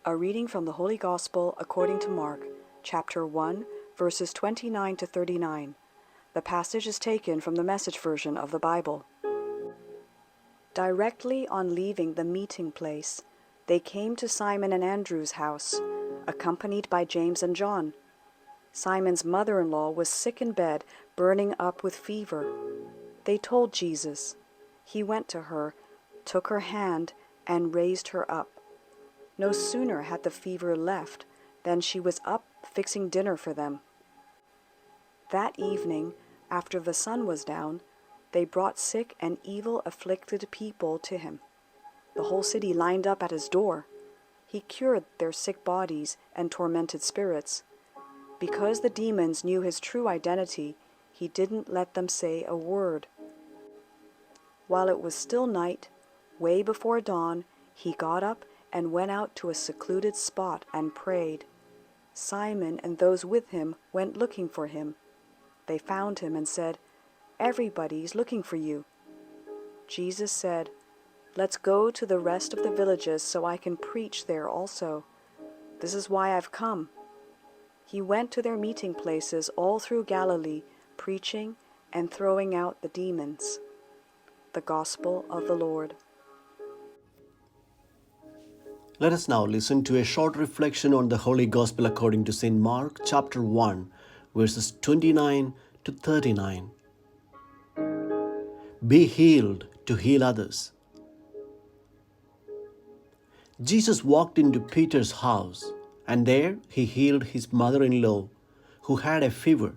A reading from the Holy Gospel according to Mark, chapter 1, verses 29 to 39. The passage is taken from the Message version of the Bible. Directly on leaving the meeting place, they came to Simon and Andrew's house, accompanied by James and John. Simon's mother-in-law was sick in bed, burning up with fever. They told Jesus. He went to her, took her hand, and raised her up. No sooner had the fever left than she was up fixing dinner for them. That evening, after the sun was down, they brought sick and evil-afflicted people to him. The whole city lined up at his door. He cured their sick bodies and tormented spirits. Because the demons knew his true identity, he didn't let them say a word. While it was still night, way before dawn, he got up and went out to a secluded spot and prayed. Simon and those with him went looking for him. They found him and said, "Everybody's looking for you." Jesus said, "Let's go to the rest of the villages so I can preach there also. This is why I've come." He went to their meeting places all through Galilee, preaching and throwing out the demons. The Gospel of the Lord. Let us now listen to a short reflection on the Holy Gospel according to St. Mark, chapter 1, verses 29 to 39. Be healed to heal others. Jesus walked into Peter's house, and there he healed his mother-in-law, who had a fever.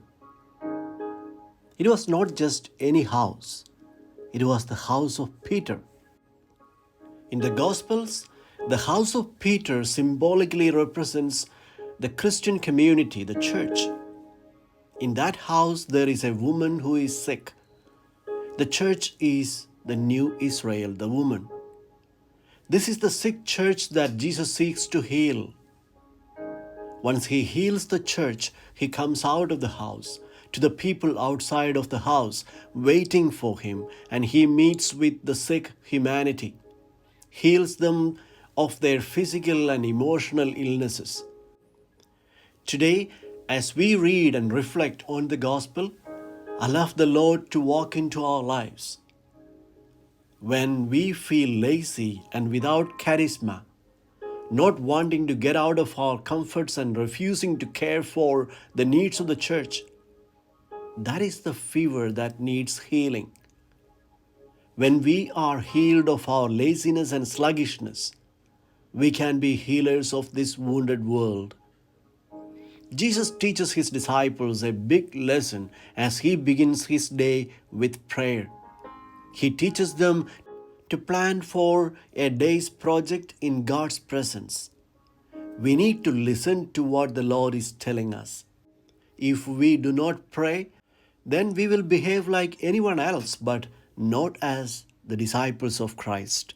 It was not just any house, it was the house of Peter. In the Gospels, the house of Peter symbolically represents the Christian community, the church. In that house, there is a woman who is sick. The church is the new Israel, the woman. This is the sick church that Jesus seeks to heal. Once he heals the church, he comes out of the house to the people outside of the house, waiting for him, and he meets with the sick humanity, heals them of their physical and emotional illnesses. Today, as we read and reflect on the gospel, allow the Lord to walk into our lives. When we feel lazy and without charisma, not wanting to get out of our comforts and refusing to care for the needs of the church, that is the fever that needs healing. When we are healed of our laziness and sluggishness, we can be healers of this wounded world. Jesus teaches his disciples a big lesson as he begins his day with prayer. He teaches them to plan for a day's project in God's presence. We need to listen to what the Lord is telling us. If we do not pray, then we will behave like anyone else, but not as the disciples of Christ.